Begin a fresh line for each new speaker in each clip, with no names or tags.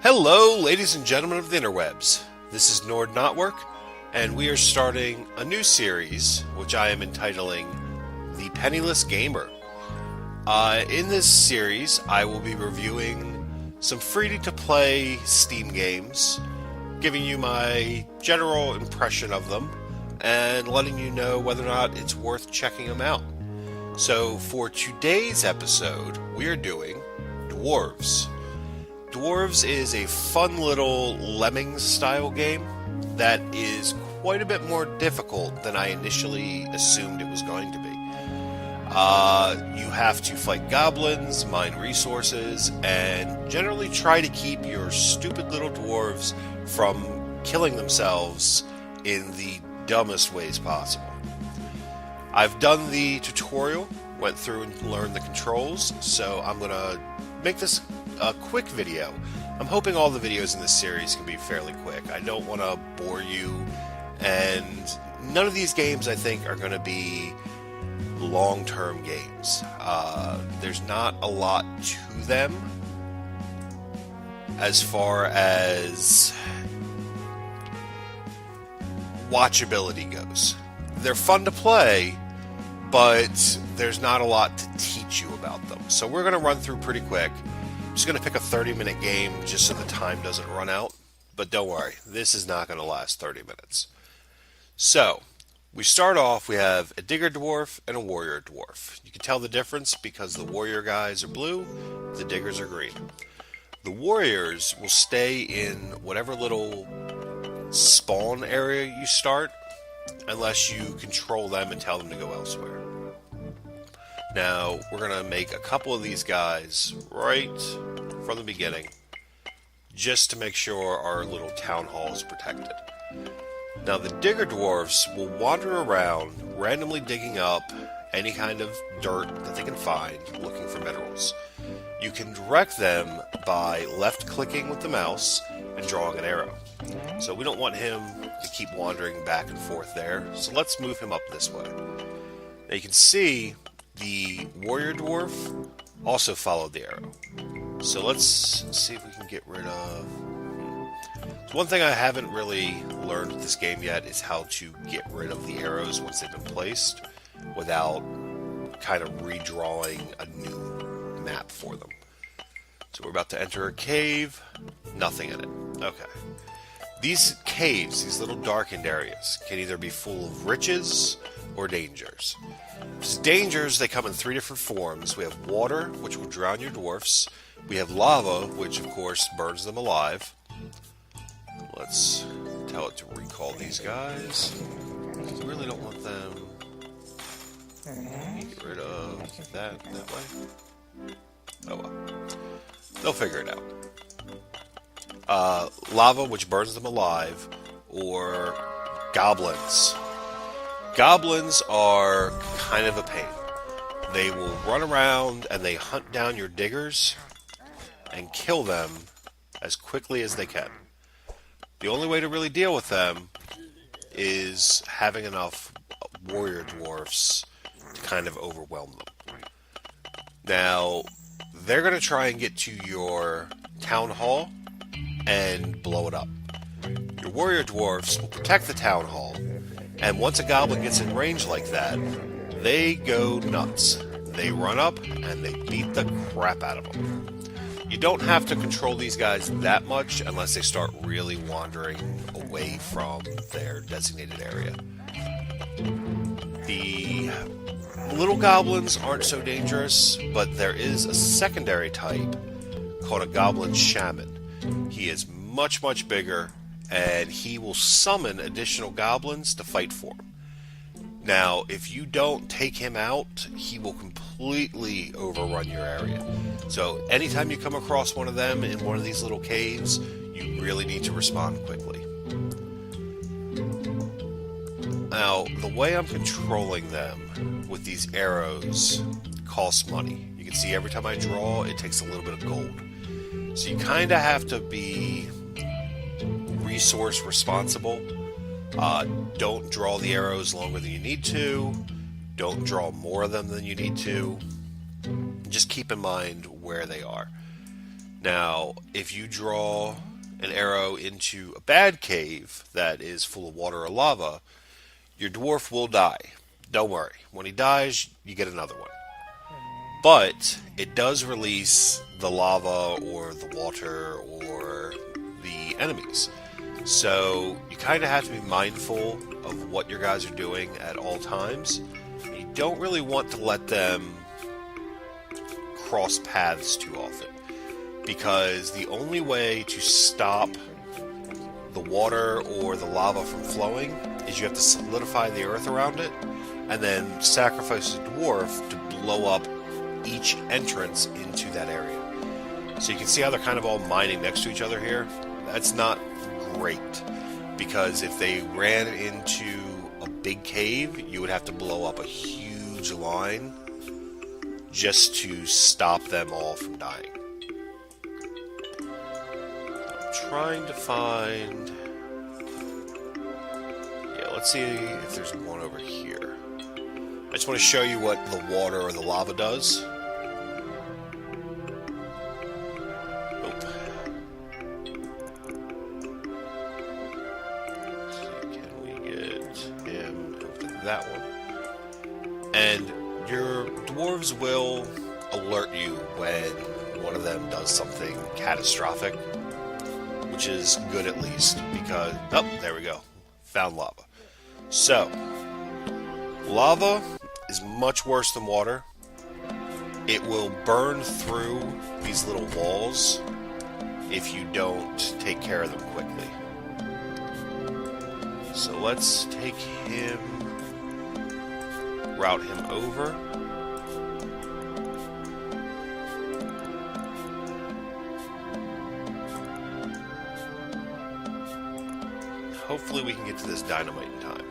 Hello, ladies and gentlemen of the interwebs. This is knotwork, and we are starting a new series, which I am entitling The Penniless Gamer. In this series, I will be reviewing some free-to-play Steam games, giving you my general impression of them, and letting you know whether or not it's worth checking them out. So, for today's episode, we are doing Dwarfs. Dwarves is a fun little Lemmings style game that is quite a bit more difficult than I initially assumed it was going to be. You have to fight goblins, mine resources, and generally try to keep your stupid little dwarves from killing themselves in the dumbest ways possible. I've done the tutorial, went through and learned the controls, so I'm going to make this a quick video. I'm hoping all the videos in this series can be fairly quick. I don't want to bore you, and none of these games I think are going to be long-term games. There's not a lot to them as far as watchability goes. They're fun to play, but there's not a lot to teach you about them. So we're going to run through pretty quick. I'm just going to pick a 30-minute game just so the time doesn't run out. But don't worry, this is not going to last 30 minutes. So, we start off, we have a digger dwarf and a warrior dwarf. You can tell the difference because the warrior guys are blue, the diggers are green. The warriors will stay in whatever little spawn area you start, unless you control them and tell them to go elsewhere. Now, we're going to make a couple of these guys right from the beginning, just to make sure our little town hall is protected. Now, the digger dwarfs will wander around, randomly digging up any kind of dirt that they can find, looking for minerals. You can direct them by left-clicking with the mouse and drawing an arrow. So we don't want him to keep wandering back and forth there, so let's move him up this way. Now you can see the warrior dwarf also followed the arrow. So let's see if we can get rid of... So one thing I haven't really learned with this game yet is how to get rid of the arrows once they've been placed without kind of redrawing a new map for them. So we're about to enter a cave. Nothing in it. Okay. These caves, these little darkened areas, can either be full of riches or dangers. As dangers, they come in three different forms. We have water, which will drown your dwarfs. We have lava, which of course burns them alive. Let's tell it to recall these guys. We really don't want them. Get rid of that way. Oh well. They'll figure it out. Lava, which burns them alive, or goblins. Goblins are kind of a pain. They will run around and they hunt down your diggers and kill them as quickly as they can. The only way to really deal with them is having enough warrior dwarfs to kind of overwhelm them. Now, they're going to try and get to your town hall and blow it up. Your warrior dwarfs will protect the town hall, and once a goblin gets in range like that, they go nuts. They run up and they beat the crap out of them. You don't have to control these guys that much unless they start really wandering away from their designated area. The little goblins aren't so dangerous, but there is a secondary type called a goblin shaman. He is much, much bigger, and he will summon additional goblins to fight for him. Now, if you don't take him out, he will completely overrun your area. So, anytime you come across one of them in one of these little caves, you really need to respond quickly. Now, the way I'm controlling them with these arrows costs money. You can see every time I draw, it takes a little bit of gold. So you kind of have to be resource responsible. Don't draw the arrows longer than you need to. Don't draw more of them than you need to. Just keep in mind where they are. Now, if you draw an arrow into a bad cave that is full of water or lava, your dwarf will die. Don't worry. When he dies, you get another one. But it does release the lava or the water or the enemies. So you kind of have to be mindful of what your guys are doing at all times. You don't really want to let them cross paths too often, because the only way to stop the water or the lava from flowing is you have to solidify the earth around it and then sacrifice a dwarf to blow up each entrance into that area. So you can see how they're kind of all mining next to each other here. That's not great, because if they ran into a big cave, you would have to blow up a huge line just to stop them all from dying. I'm trying to find... Yeah, let's see if there's one over here. I just want to show you what the water or the lava does. That one. And your dwarves will alert you when one of them does something catastrophic, which is good at least, because... Oh, there we go. Found lava. So, lava is much worse than water. It will burn through these little walls if you don't take care of them quickly. So let's take him... route him over. Hopefully we can get to this dynamite in time.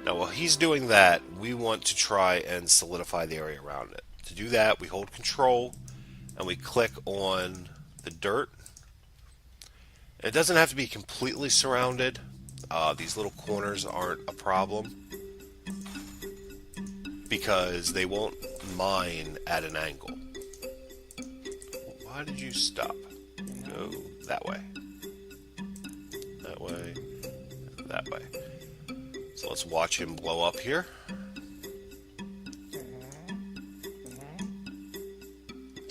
Now while he's doing that, we want to try and solidify the area around it. To do that, we hold control and we click on the dirt. It doesn't have to be completely surrounded. These little corners aren't a problem, because they won't mine at an angle. Why did you stop? Go that way. That way. That way. So let's watch him blow up here.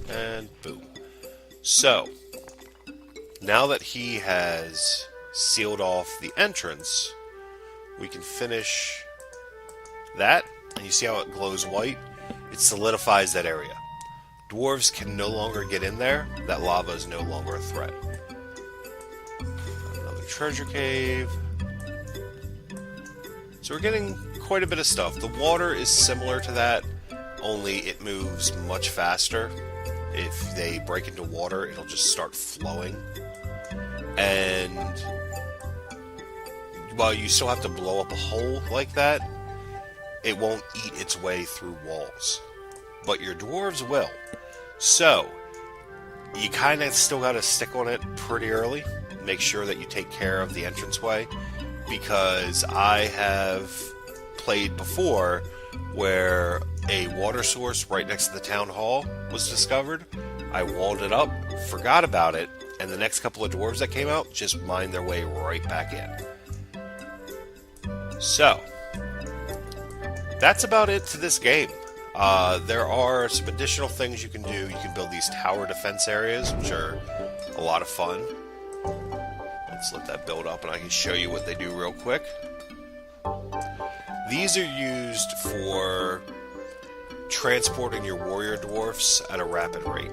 And boom. So, now that he has sealed off the entrance, we can finish that. And you see how it glows white? It solidifies that area. Dwarves can no longer get in there. That lava is no longer a threat. Another treasure cave. So we're getting quite a bit of stuff. The water is similar to that, only it moves much faster. If they break into water, it'll just start flowing. And while you still have to blow up a hole like that, it won't eat its way through walls. But your dwarves will. So, you kind of still got to stick on it pretty early. Make sure that you take care of the entranceway. Because I have played before where a water source right next to the town hall was discovered. I walled it up, forgot about it, and the next couple of dwarves that came out just mined their way right back in. So, that's about it to this game. There are some additional things you can do. You can build these tower defense areas, which are a lot of fun. Let's let that build up and I can show you what they do real quick. These are used for transporting your warrior dwarfs at a rapid rate.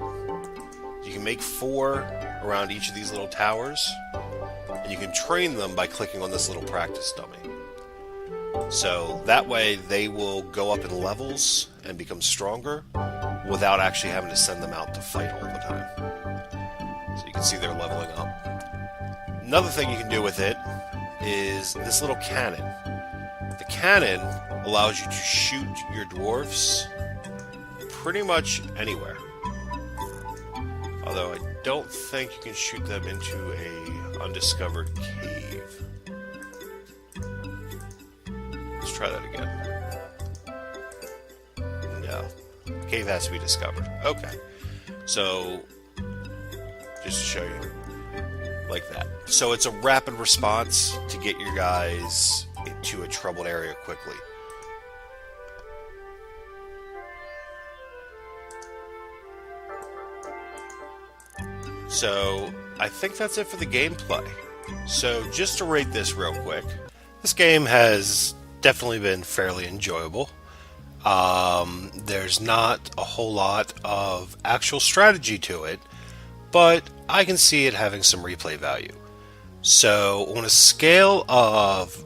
You can make 4 around each of these little towers, and you can train them by clicking on this little practice dummy. So that way they will go up in levels and become stronger without actually having to send them out to fight all the time. So you can see they're leveling up. Another thing you can do with it is this little cannon. The cannon allows you to shoot your dwarfs pretty much anywhere. Although I don't think you can shoot them into a undiscovered cave. Let's try that again. No. The cave has to be discovered. Okay. So, just to show you. Like that. So it's a rapid response to get your guys into a troubled area quickly. So I think that's it for the gameplay. So just to rate this real quick, this game has definitely been fairly enjoyable. There's not a whole lot of actual strategy to it, but I can see it having some replay value. So on a scale of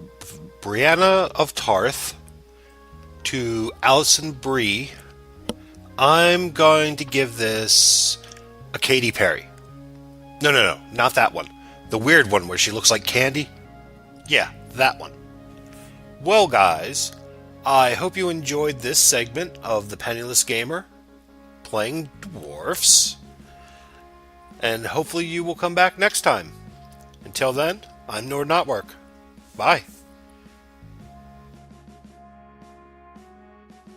Brianna of Tarth to Alison Brie, I'm going to give this a Katy Perry. No, not that one. The weird one where she looks like candy. Yeah, that one. Well, guys, I hope you enjoyed this segment of the Penniless Gamer playing Dwarfs. And hopefully you will come back next time. Until then, I'm knotwork. Bye.